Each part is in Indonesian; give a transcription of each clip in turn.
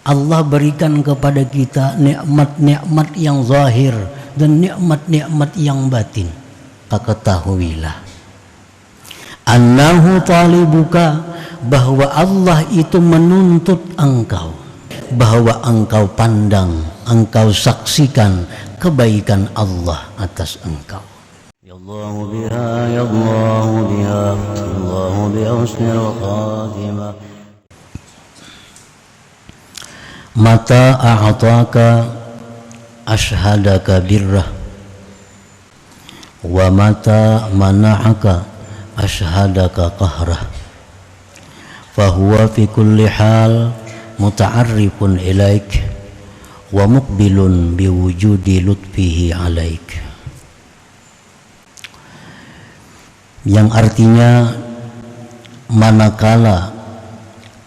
Allah berikan kepada kita nikmat-nikmat yang zahir dan nikmat-nikmat yang batin. Ketahuilah annahu talibuka, bahwa Allah itu menuntut engkau, bahwa engkau pandang, engkau saksikan kebaikan Allah atas engkau. Ya Allah biha, ya Allah biha, ya Allah bi husnil khatimah. Mata a'taka ashhadaka birrah, wa mata mana'aka ashhadaka qahrah, fahuwa fi kulli hal muta'arrifun ilaik wa muqbilun biwujudi lutfihi alaik. Yang artinya, manakala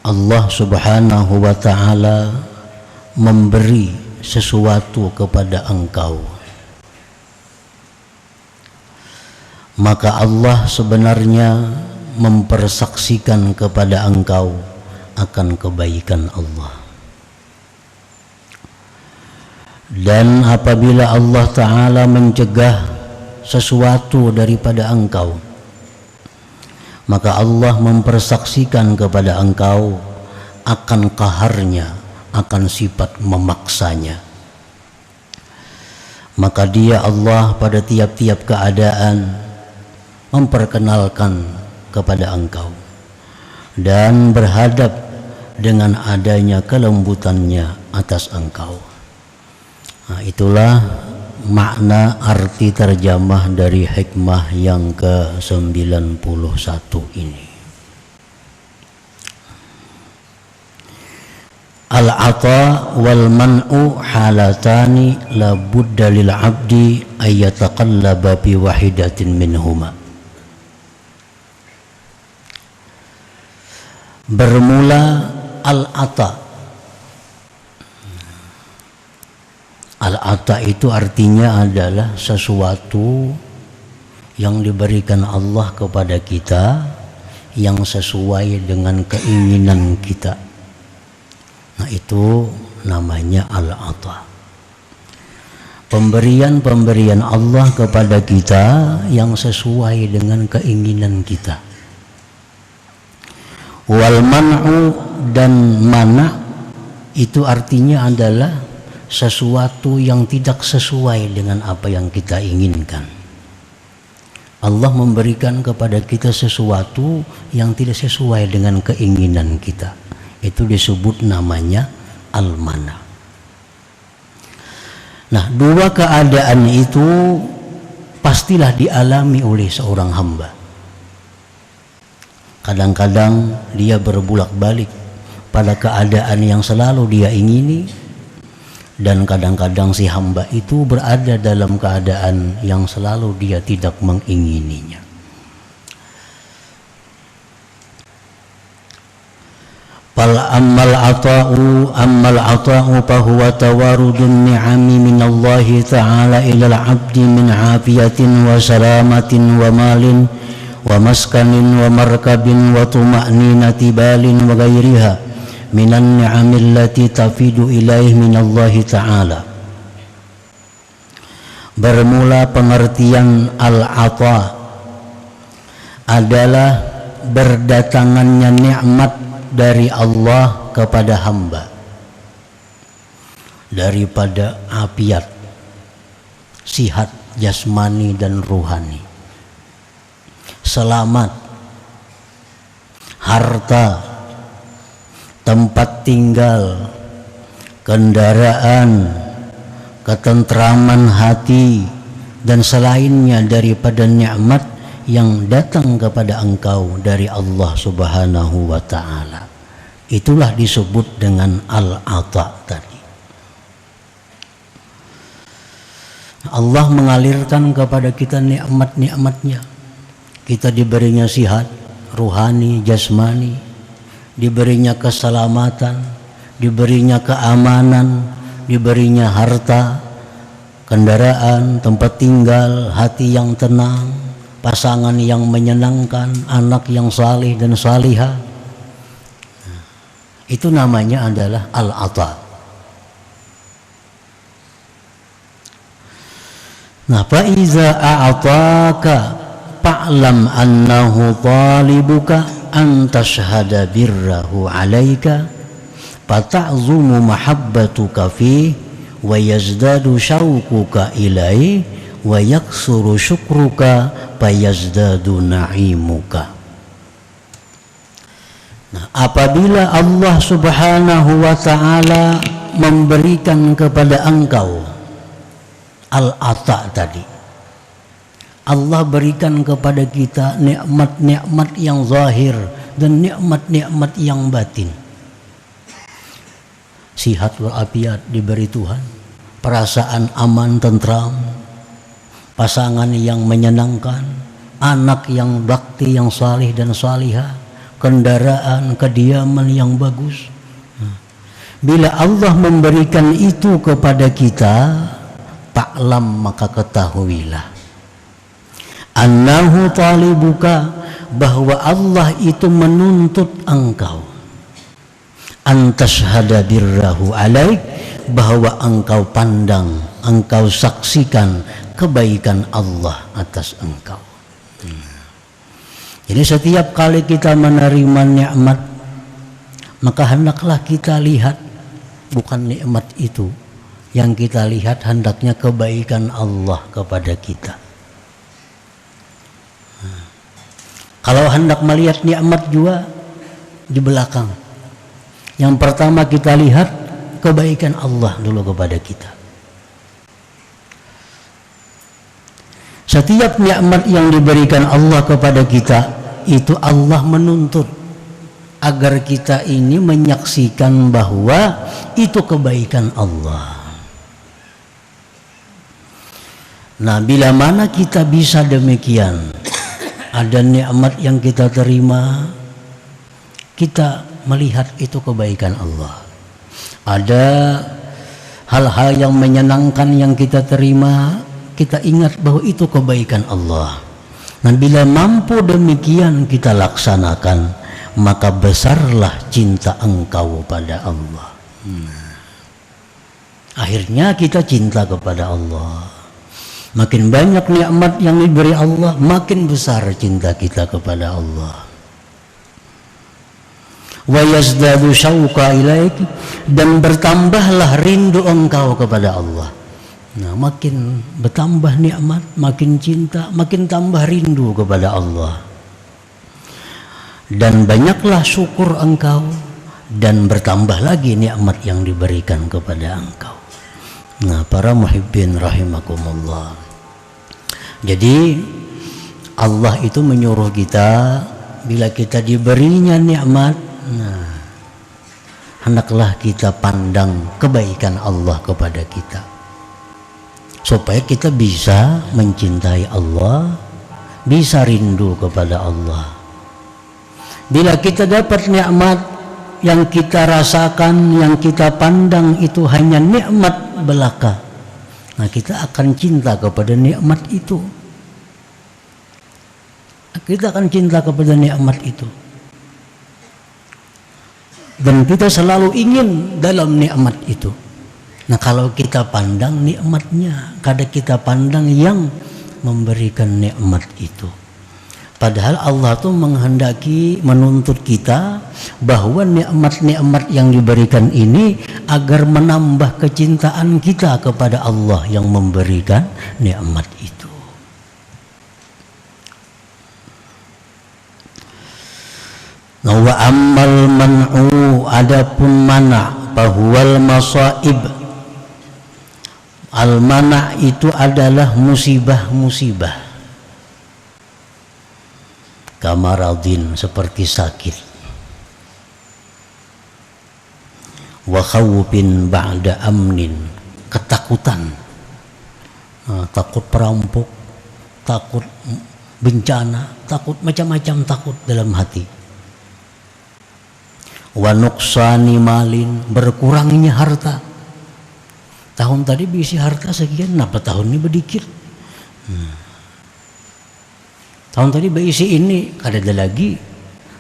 Allah subhanahu wa ta'ala memberi sesuatu kepada engkau, maka Allah sebenarnya mempersaksikan kepada engkau akan kebaikan Allah. Dan apabila Allah Ta'ala mencegah sesuatu daripada engkau, maka Allah mempersaksikan kepada engkau akan qaharnya, akan sifat memaksanya. Maka dia Allah pada tiap-tiap keadaan memperkenalkan kepada engkau dan berhadap dengan adanya kelembutannya atas engkau. Nah, itulah makna arti terjemah dari hikmah yang ke-91 ini. Al-ata wal man'u halatani la budda lil abdi ayyataqallaba bi wahidatin minhuma. Bermula al-ata. Al-ata itu artinya adalah sesuatu yang diberikan Allah kepada kita yang sesuai dengan keinginan kita. Nah, itu namanya al-ata. Pemberian-pemberian Allah kepada kita yang sesuai dengan keinginan kita. Wal man'u, dan mana itu artinya adalah sesuatu yang tidak sesuai dengan apa yang kita inginkan. Allah memberikan kepada kita sesuatu yang tidak sesuai dengan keinginan kita. Itu disebut namanya al-mana. Nah, dua keadaan itu pastilah dialami oleh seorang hamba. Kadang-kadang dia berbulak-balik pada keadaan yang selalu dia ingini, dan kadang-kadang si hamba itu berada dalam keadaan yang selalu dia tidak mengingininya. Ammal ata'u fahuwa tawarudun ni'ami minallahi ta'ala ilal abdi min afiyatin wa salamatin wa malin wa maskanin wa markabin wa tuma'ninati balin wa gairiha minan ni'amil lati tafidu ilaih minallahi ta'ala. Bermula pengertian al-ata adalah berdatangannya nikmat dari Allah kepada hamba, daripada afiat, sihat jasmani dan ruhani, selamat, harta, tempat tinggal, kendaraan, ketentraman hati, dan selainnya daripada nikmat yang datang kepada engkau dari Allah Subhanahu wa ta'ala. Itulah disebut dengan al-ata tadi. Allah mengalirkan kepada kita nikmat-nikmatnya. Kita diberinya sihat ruhani, jasmani, diberinya keselamatan, diberinya keamanan, diberinya harta, kendaraan, tempat tinggal, hati yang tenang, pasangan yang menyenangkan, anak yang salih dan salihah. Itu namanya adalah al-ata. Nah, fa iza a'taka fa'lam annahu talibuka an tashhada birrahu 'alaika fata'zumu mahabbatuka fi wa yazdadu syauquka ilai wa yaksuru syukruka fayazdadu na'imuka. Nah, apabila Allah Subhanahu wa ta'ala memberikan kepada engkau al-ata tadi, Allah berikan kepada kita nikmat-nikmat yang zahir dan nikmat-nikmat yang batin. Sihat walafiat diberi Tuhan, perasaan aman tentram, pasangan yang menyenangkan, anak yang bakti, yang salih dan salihah, kendaraan, kediaman yang bagus. Bila Allah memberikan itu kepada kita, fa'lam, maka ketahuilah annahu talibuka, bahwa Allah itu menuntut engkau, antashhada birrahu alaik, bahwa engkau pandang, engkau saksikan kebaikan Allah atas engkau. Jadi setiap kali kita menerima nikmat, maka hendaklah kita lihat bukan nikmat itu, yang kita lihat hendaknya kebaikan Allah kepada kita. Kalau hendak melihat nikmat juga di belakang, yang pertama kita lihat kebaikan Allah dulu kepada kita. Setiap nikmat yang diberikan Allah kepada kita, itu Allah menuntut agar kita ini menyaksikan bahwa itu kebaikan Allah. Nah, bila mana kita bisa demikian, ada nikmat yang kita terima, kita melihat itu kebaikan Allah. Ada hal-hal yang menyenangkan yang kita terima, kita ingat bahwa itu kebaikan Allah. Nah, bila mampu demikian kita laksanakan, maka besarlah cinta engkau pada Allah. Akhirnya kita cinta kepada Allah. Makin banyak nikmat yang diberi Allah, makin besar cinta kita kepada Allah. Wa yazdadu syauqa ilaik, dan bertambahlah rindu engkau kepada Allah. Nah, makin bertambah nikmat, makin cinta, makin tambah rindu kepada Allah. Dan banyaklah syukur engkau, dan bertambah lagi nikmat yang diberikan kepada engkau. Nah, para muhibbin rahimakumullah. Jadi Allah itu menyuruh kita, bila kita diberinya nikmat, nah, hendaklah kita pandang kebaikan Allah kepada kita, supaya kita bisa mencintai Allah, bisa rindu kepada Allah. Bila kita dapat nikmat, yang kita rasakan, yang kita pandang itu hanya nikmat belaka, nah kita akan cinta kepada nikmat itu. Kita akan cinta kepada nikmat itu. Dan kita selalu ingin dalam nikmat itu. Nah, kalau kita pandang nikmatnya, kadang kita pandang yang memberikan nikmat itu. Padahal Allah tuh menghendaki, menuntut kita bahwa nikmat-nikmat yang diberikan ini agar menambah kecintaan kita kepada Allah yang memberikan nikmat itu. Wa ammal man'u, adapun mana, bahwal masaib. Al-mana' itu adalah musibah-musibah. Kamaradin, seperti sakit. Wa khawfin ba'da amnin, ketakutan. Takut perampok, takut bencana, takut macam-macam takut dalam hati. Wa nuqsani malin, berkurangnya harta. Tahun tadi berisi harta sekian, kenapa tahun ini berdikit? Tahun tadi berisi ini, kada ada lagi.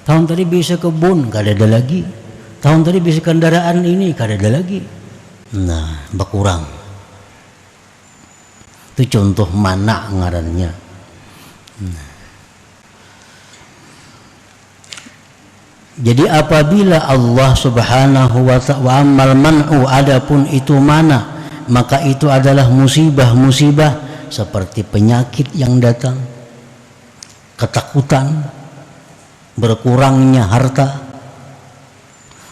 Tahun tadi bisa kebun, kada ada lagi. Tahun tadi bisa kendaraan ini kada ada lagi. Nah, berkurang. Itu contoh mana ngarannya. Nah. Jadi apabila Allah Subhanahu wa ta'ala amal man'u, adapun itu mana, maka itu adalah musibah-musibah seperti penyakit yang datang, ketakutan, berkurangnya harta,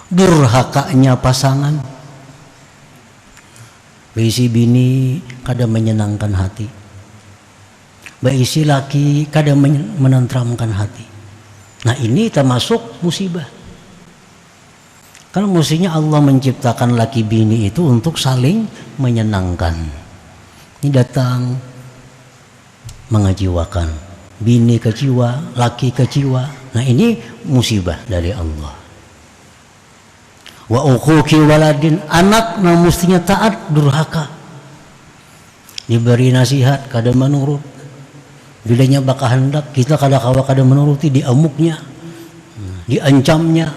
durhakanya pasangan. Beisi bini kada menyenangkan hati, beisi laki kada menenteramkan hati. Nah ini termasuk musibah. Karena mestinya Allah menciptakan laki bini itu untuk saling menyenangkan. Ini datang mengajiwakan, bini kecewa, laki kecewa. Nah ini musibah dari Allah. Wa uquqi waladin, anak nah mestinya taat, durhaka. Diberi nasihat kada menurut, bilanya bakal hendak kita kada kawa kada menuruti, diamuknya, diancamnya.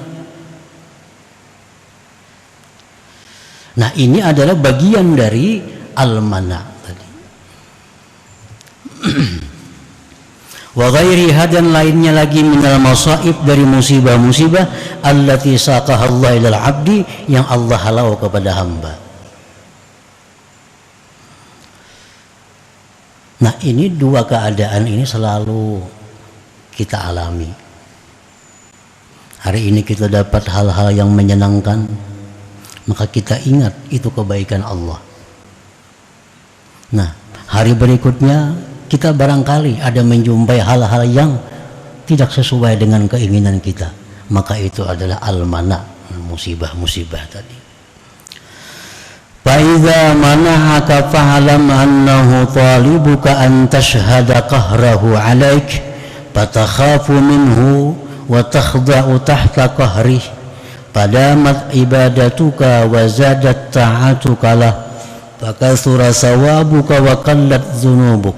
Nah ini adalah bagian dari al-mana tadi. Wa ghairiha, dan lainnya lagi minal masaib, dari musibah-musibah allati saqaha Allah ilal abdi, yang Allah halau kepada hamba. Nah ini dua keadaan ini selalu kita alami. Hari ini kita dapat hal-hal yang menyenangkan, maka kita ingat itu kebaikan Allah. Nah hari berikutnya kita barangkali ada menjumpai hal-hal yang tidak sesuai dengan keinginan kita, maka itu adalah al-mana, musibah-musibah tadi. Fa'idha manahaka fa'alam annahu talibuka an tashhada qahrahu alaik fatakhafu minhu wa takhda'u tahta qahrih fadamat ibadatuka wa zadat ta'atuka lah fakathura sawabuka wa qallat dhunubuk.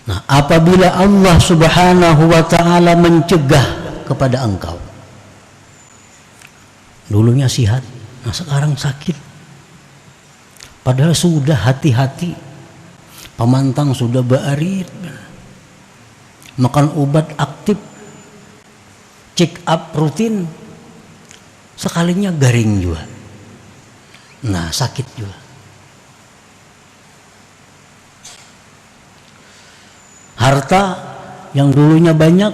Nah apabila Allah Subhanahu wa ta'ala mencegah kepada engkau, dulunya sihat, nah sekarang sakit, padahal sudah hati-hati, pemantang sudah baarit, makan obat aktif, check up rutin, sekalinya garing juga, nah sakit juga. Harta yang dulunya banyak,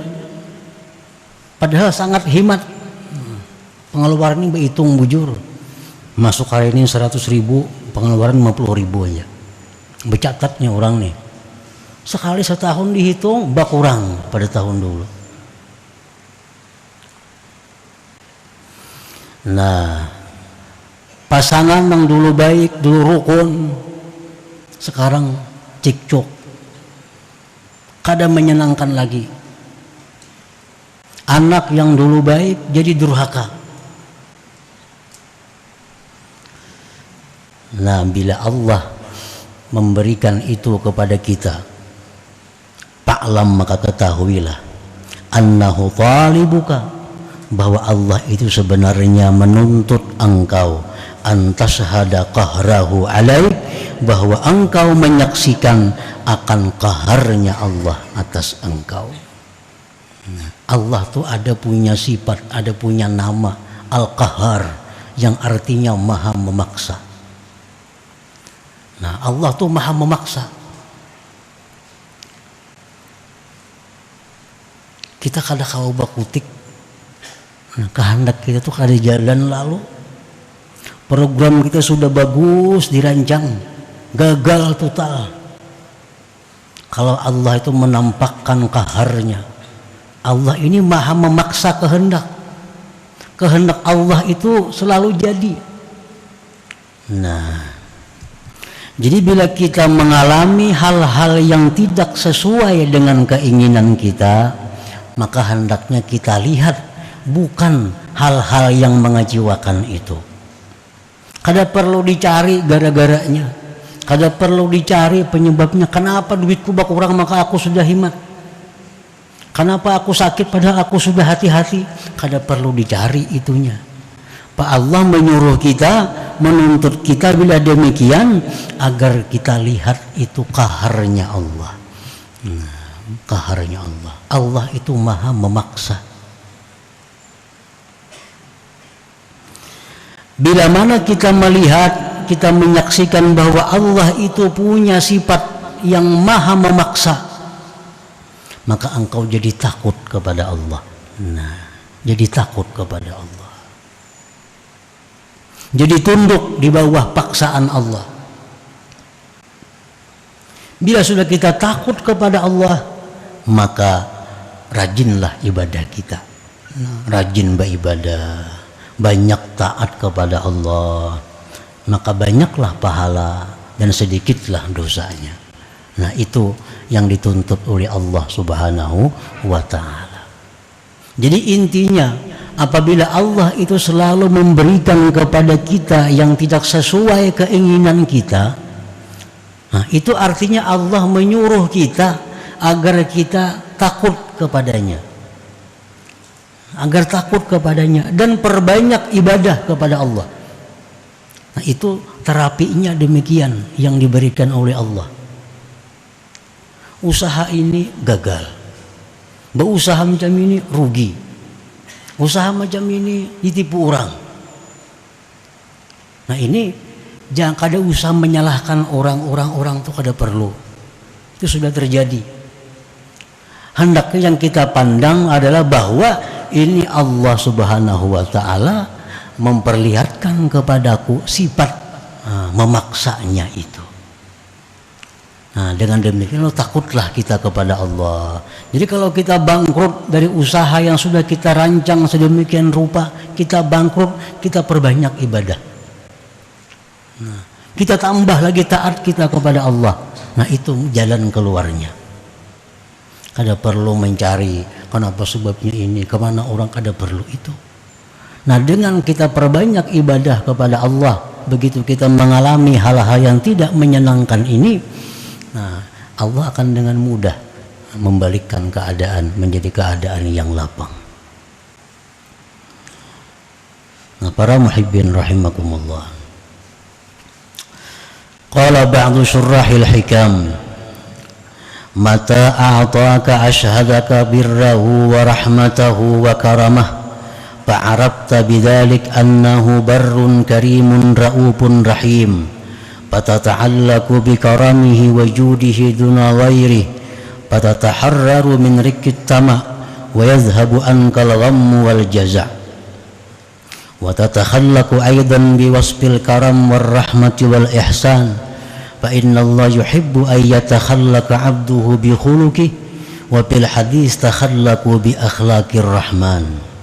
padahal sangat hemat, pengeluaran ini berhitung bujur, masuk hari ini 100.000, pengeluaran 50.000 aja, bercatatnya orang nih, sekali setahun dihitung berkurang pada tahun dulu. Nah pasangan yang dulu baik, dulu rukun, sekarang cekcok, kada menyenangkan lagi. Anak yang dulu baik jadi durhaka. Nah bila Allah memberikan itu kepada kita, fa'lam, maka ketahuilah annahu talibuka, bahwa Allah itu sebenarnya menuntut engkau antashhada qahrahu alaik, bahwa engkau menyaksikan akan qaharnya Allah atas engkau. Allah tuh ada punya sifat, ada punya nama Al-Qahar, yang artinya maha memaksa. Nah Allah tuh maha memaksa. Kita kada kau bakutik, nah, kehendak kita tuh kada jalan, lalu program kita sudah bagus dirancang, gagal total. Kalau Allah itu menampakkan qaharnya, Allah ini maha memaksa kehendak. Kehendak Allah itu selalu jadi. Nah, jadi bila kita mengalami hal-hal yang tidak sesuai dengan keinginan kita, maka hendaknya kita lihat bukan hal-hal yang mengajiwakan itu. Kada perlu dicari gara-garanya, kada perlu dicari penyebabnya. Kenapa duitku berkurang maka aku sudah hemat. Kenapa aku sakit padahal aku sudah hati-hati? Kada perlu dicari itunya. Pak Allah menyuruh kita, menuntut kita bila demikian agar kita lihat itu qaharnya Allah. Qaharnya Allah. Allah itu maha memaksa. Bila mana kita melihat, kita menyaksikan bahwa Allah itu punya sifat yang maha memaksa, maka engkau jadi takut kepada Allah. Jadi takut kepada Allah. Jadi tunduk di bawah paksaan Allah. Bila sudah kita takut kepada Allah, maka rajinlah ibadah kita. Rajin beribadah, banyak taat kepada Allah, maka banyaklah pahala dan sedikitlah dosanya. Nah, itu yang dituntut oleh Allah Subhanahu wa ta'ala. Jadi intinya, apabila Allah itu selalu memberikan kepada kita yang tidak sesuai keinginan kita, nah, itu artinya Allah menyuruh kita agar kita takut kepadanya, agar takut kepadanya dan perbanyak ibadah kepada Allah. Nah, itu terapinya demikian yang diberikan oleh Allah. Usaha ini gagal, berusaha macam ini rugi, usaha macam ini ditipu orang. Nah, ini jangan kada usah menyalahkan orang itu kada perlu. Itu sudah terjadi. Hendaknya yang kita pandang adalah bahwa ini Allah Subhanahu wa ta'ala memperlihatkan kepadaku sifat memaksanya itu. Nah, dengan demikian takutlah kita kepada Allah. Jadi kalau kita bangkrut dari usaha yang sudah kita rancang sedemikian rupa, kita bangkrut, kita perbanyak ibadah. Nah, kita tambah lagi taat kita kepada Allah. Nah, itu jalan keluarnya. Kada perlu mencari kenapa sebabnya ini, kemana orang, kada perlu itu. Nah, dengan kita perbanyak ibadah kepada Allah, begitu kita mengalami hal-hal yang tidak menyenangkan ini, nah, Allah akan dengan mudah membalikkan keadaan menjadi keadaan yang lapang. Nah, para muhibbin rahimakumullah. Qala ba'du syurrahil hikam, mata a'taka ashhadaka birrahu wa rahmatahu wa karamah, fa'arabta bidzalik annahu barrun karimun ra'ufun rahim, fatata'allaku bikaramihi wa judihi duna ghairihi, fatataharraru min rikkit tama' wa yadhhabu ankal ghammu wal jaza', wa tatakhallaku aidan biwasfil karam war rahmati wal ihsan, fa inna Allah yuhibbu an yatakhallaka 'abduhu bi khuluqihi wa bil hadis takhallaku bi akhlaqir rahman.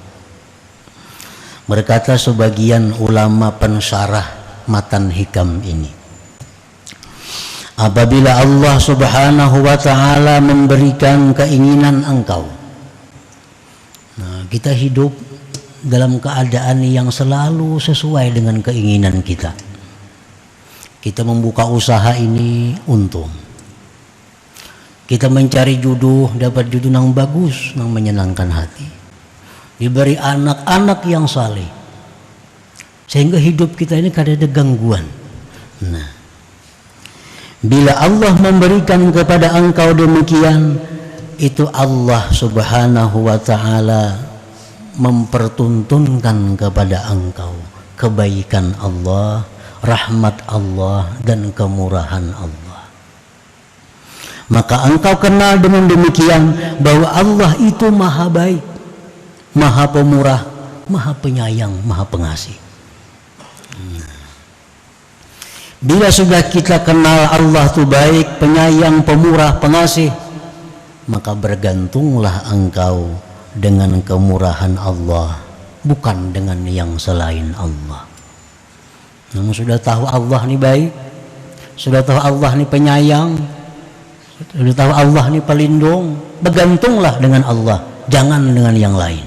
Berkata sebagian ulama pensyarah matan hikam ini, apabila Allah Subhanahu wa ta'ala memberikan keinginan engkau, nah, kita hidup dalam keadaan yang selalu sesuai dengan keinginan kita. Kita membuka usaha ini untung, kita mencari jodoh, dapat jodoh yang bagus, yang menyenangkan hati, diberi anak-anak yang saleh, sehingga hidup kita ini kada ada gangguan. Nah, bila Allah memberikan kepada engkau demikian, itu Allah Subhanahu wa ta'ala mempertuntunkan kepada engkau kebaikan Allah, rahmat Allah, dan kemurahan Allah. Maka engkau kenal dengan demikian bahwa Allah itu maha baik, maha pemurah, maha penyayang, maha pengasih. Bila sudah kita kenal Allah itu baik, penyayang, pemurah, pengasih, maka bergantunglah engkau dengan kemurahan Allah, bukan dengan yang selain Allah. Namun sudah tahu Allah ini baik, sudah tahu Allah ini penyayang, sudah tahu Allah ini pelindung, bergantunglah dengan Allah, jangan dengan yang lain.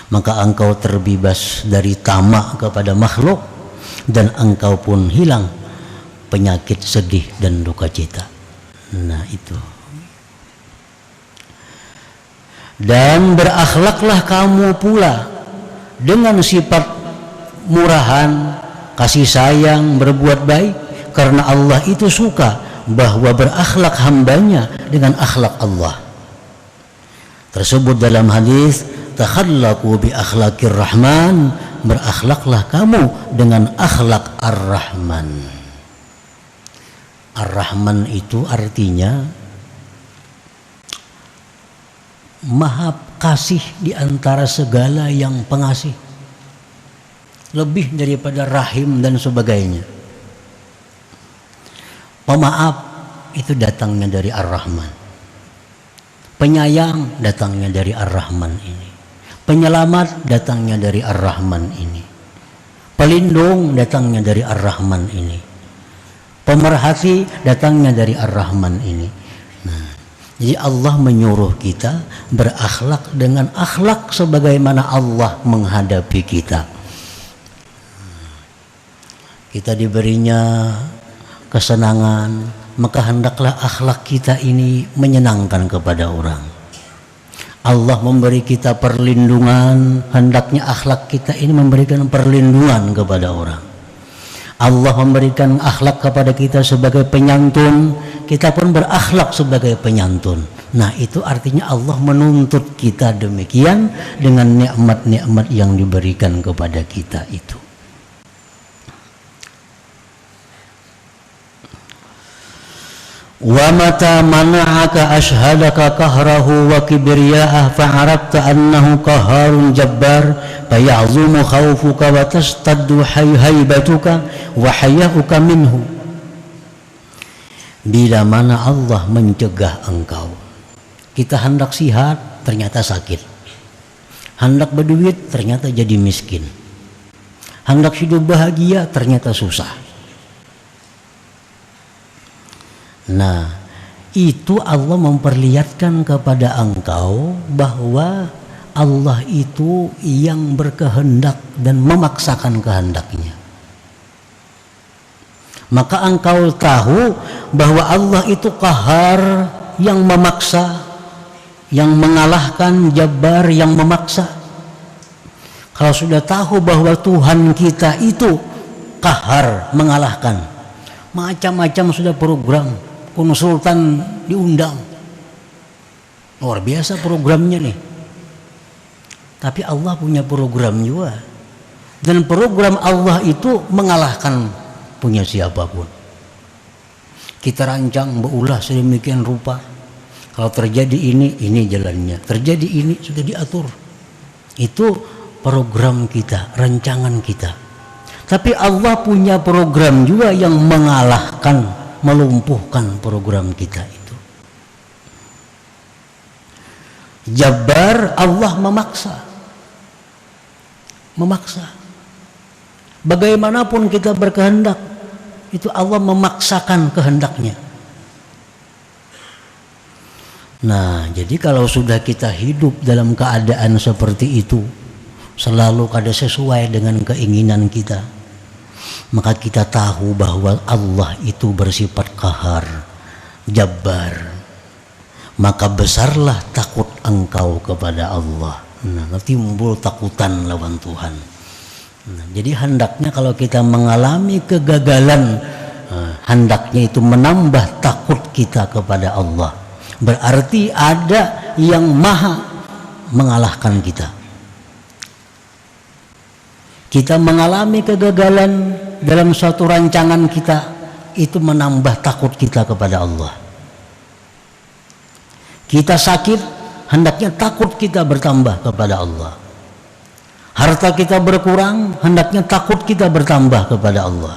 Maka engkau terbebas dari tamak kepada makhluk, dan engkau pun hilang penyakit sedih dan duka cita. Nah, itu. Dan berakhlaklah kamu pula dengan sifat murahan, kasih sayang, berbuat baik, karena Allah itu suka bahwa berakhlak hambanya dengan akhlak Allah. Tersebut dalam hadis, takhallaqu bi akhlaqir rahman, berakhlaklah kamu dengan akhlak ar-rahman. Ar-rahman itu artinya maha kasih di antara segala yang pengasih, lebih daripada rahim dan sebagainya. Pemaaf itu datangnya dari Ar-Rahman. Penyayang datangnya dari Ar-Rahman ini. Penyelamat datangnya dari Ar-Rahman ini. Pelindung datangnya dari Ar-Rahman ini. Pemerhati datangnya dari Ar-Rahman ini. Nah, jadi Allah menyuruh kita berakhlak dengan akhlak sebagaimana Allah menghadapi kita. Kita diberinya kesenangan, maka hendaklah akhlak kita ini menyenangkan kepada orang. Allah memberi kita perlindungan, hendaknya akhlak kita ini memberikan perlindungan kepada orang. Allah memberikan akhlak kepada kita sebagai penyantun, kita pun berakhlak sebagai penyantun. Nah, itu artinya Allah menuntut kita demikian dengan nikmat-nikmat yang diberikan kepada kita itu. Wa mata mana'aka ashhadaka qahrahu wa kibriya'ah fa'arabta annahu qaharun jabbar faya'zumu khawfuka wa tastaddu haybatuka wa haya'uka minhu. Bila mana Allah mencegah engkau, kita hendak sihat ternyata sakit, hendak berduit ternyata jadi miskin, hendak hidup bahagia ternyata susah. Nah, itu Allah memperlihatkan kepada engkau bahwa Allah itu yang berkehendak dan memaksakan kehendaknya. Maka engkau tahu bahwa Allah itu qahar, yang memaksa, yang mengalahkan, jabbar, yang memaksa. Kalau sudah tahu bahwa Tuhan kita itu qahar, mengalahkan, macam-macam sudah program, konsultan diundang, luar biasa programnya nih. Tapi Allah punya program juga, dan program Allah itu mengalahkan punya siapapun. Kita rancang, berulah sedemikian rupa, kalau terjadi ini jalannya, terjadi ini sudah diatur. Itu program kita, rancangan kita. Tapi Allah punya program juga yang mengalahkan, melumpuhkan program kita itu. Jabbar, Allah memaksa. Bagaimanapun kita berkehendak, itu Allah memaksakan kehendaknya. Nah, jadi kalau sudah kita hidup dalam keadaan seperti itu, selalu kada sesuai dengan keinginan kita, maka kita tahu bahwa Allah itu bersifat qahar, jabbar. Maka besarlah takut engkau kepada Allah. Nah, timbul takutan lawan Tuhan. Nah, jadi hendaknya kalau kita mengalami kegagalan, hendaknya itu menambah takut kita kepada Allah. Berarti ada yang maha mengalahkan kita. Kita mengalami kegagalan dalam suatu rancangan kita, itu menambah takut kita kepada Allah. Kita sakit, hendaknya takut kita bertambah kepada Allah. Harta kita berkurang, hendaknya takut kita bertambah kepada Allah.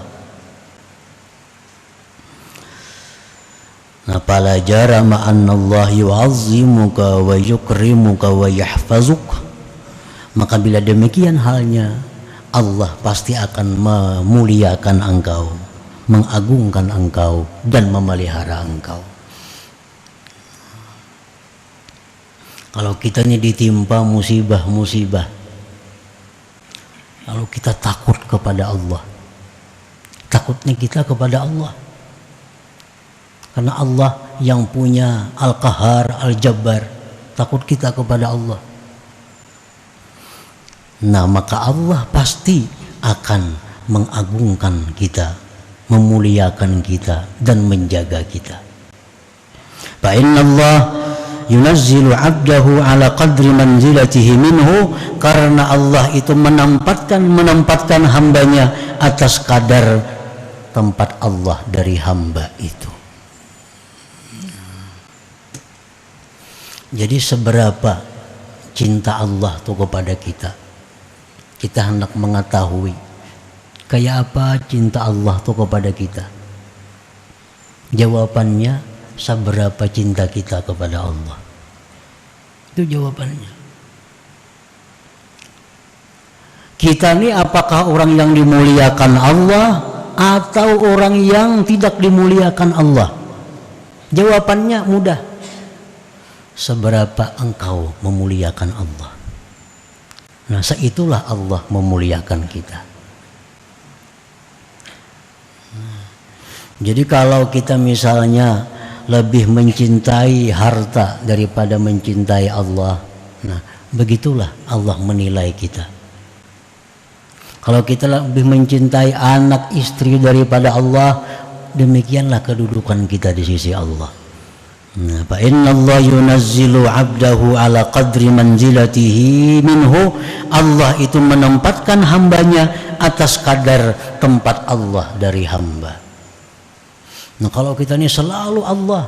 Nah, fala jarama annallaha yu'azzimuka wa yukrimuka wa yahfazuk. Maka bila demikian halnya, Allah pasti akan memuliakan engkau, mengagungkan engkau, dan memelihara engkau. Kalau kita ini ditimpa musibah-musibah, lalu kita takut kepada Allah, takutnya kita kepada Allah, karena Allah yang punya Al-Qahar, Al-Jabbar, takut kita kepada Allah. Nah, maka Allah pasti akan mengagungkan kita, memuliakan kita, dan menjaga kita. Fa innallah yunazzilu 'abdahu ala qadri manzilatihi minhu, karena Allah itu menempatkan hambanya atas kadar tempat Allah dari hamba itu. Jadi seberapa cinta Allah tuh kepada kita, kita hendak mengetahui kayak apa cinta Allah tuh kepada kita. Jawabannya, seberapa cinta kita kepada Allah. Itu jawabannya. Kita ini apakah orang yang dimuliakan Allah atau orang yang tidak dimuliakan Allah? Jawabannya mudah. Seberapa engkau memuliakan Allah. Nah, seitulah Allah memuliakan kita. Jadi kalau kita misalnya lebih mencintai harta daripada mencintai Allah, nah begitulah Allah menilai kita. Kalau kita lebih mencintai anak istri daripada Allah, demikianlah kedudukan kita di sisi Allah. Nah, fa innallaha yunazzilu 'abdahu ala qadri manzilatihi minhu. Allah itu menempatkan hambanya atas kadar tempat Allah dari hamba. Nah, kalau kita ini selalu Allah,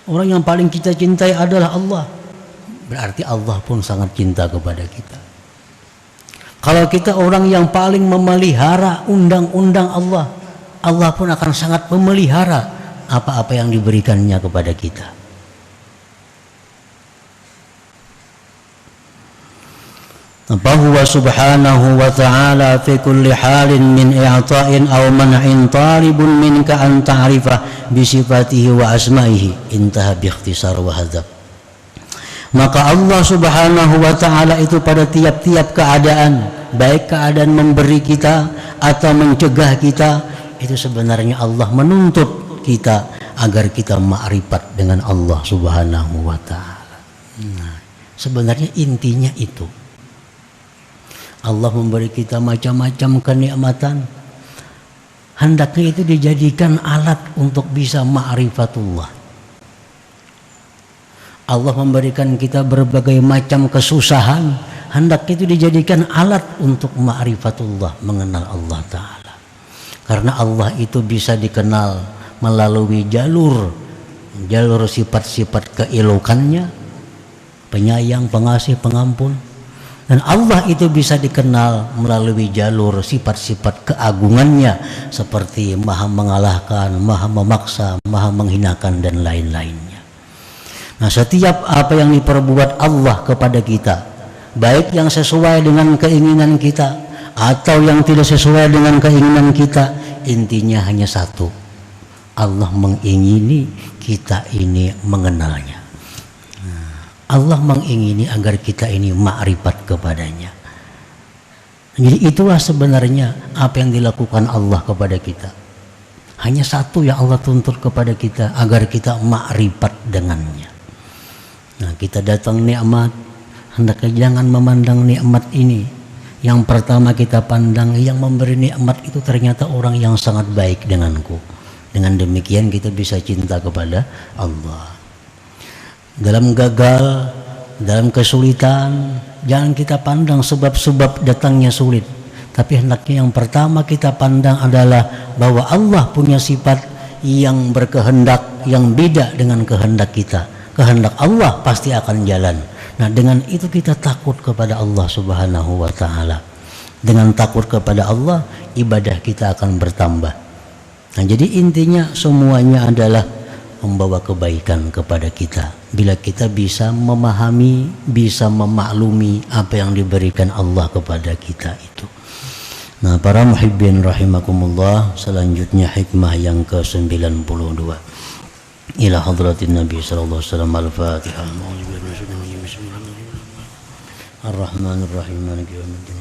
orang yang paling kita cintai adalah Allah, berarti Allah pun sangat cinta kepada kita. Kalau kita orang yang paling memelihara undang-undang Allah, Allah pun akan sangat memelihara apa-apa yang diberikannya kepada kita. Fahuwa subhanahu wa ta'ala fi kulli halin min i'ta'in aw man'in talibun minka an ta'rifah bi sifatihi wa asma'ihi. Intaha bi ikhtisar wa hadzab. Maka Allah subhanahu wa ta'ala itu pada tiap-tiap keadaan, baik keadaan memberi kita atau mencegah kita, itu sebenarnya Allah menuntut kita agar kita ma'rifat dengan Allah subhanahu wa ta'ala. Nah, sebenarnya intinya itu. Allah memberi kita macam-macam kenikmatan, hendaknya itu dijadikan alat untuk bisa ma'rifatullah. Allah memberikan kita berbagai macam kesusahan, hendaknya itu dijadikan alat untuk ma'rifatullah, mengenal Allah Ta'ala. Karena Allah itu bisa dikenal melalui jalur sifat-sifat keelokannya, penyayang, pengasih, pengampun. Dan Allah itu bisa dikenal melalui jalur sifat-sifat keagungannya, seperti maha mengalahkan, maha memaksa, maha menghinakan, dan lain-lainnya. Nah, setiap apa yang diperbuat Allah kepada kita, baik yang sesuai dengan keinginan kita atau yang tidak sesuai dengan keinginan kita, intinya hanya satu: Allah mengingini kita ini mengenalnya. Allah mengingini agar kita ini ma'rifat kepadanya. Jadi itulah sebenarnya apa yang dilakukan Allah kepada kita. Hanya satu yang Allah tuntut kepada kita, agar kita ma'rifat dengannya. Nah, kita datang nikmat, hendaknya jangan memandang nikmat ini. Yang pertama kita pandang, yang memberi nikmat itu ternyata orang yang sangat baik denganku. Dengan demikian kita bisa cinta kepada Allah. Dalam gagal, dalam kesulitan, jangan kita pandang sebab-sebab datangnya sulit, tapi hendaknya yang pertama kita pandang adalah bahwa Allah punya sifat yang berkehendak yang beda dengan kehendak kita. Kehendak Allah pasti akan jalan. Nah, dengan itu kita takut kepada Allah subhanahu wa ta'ala. Dengan takut kepada Allah, ibadah kita akan bertambah. Nah, jadi intinya semuanya adalah membawa kebaikan kepada kita bila kita bisa memahami, bisa memaklumi apa yang diberikan Allah kepada kita itu. Nah, para muhibbin rahimakumullah, selanjutnya hikmah yang ke-92 ila hadratin Nabi sallallahu alaihi wasallam. Al-Fatihah. Ar-Rahmanir Rahim. Maliki yaumiddin.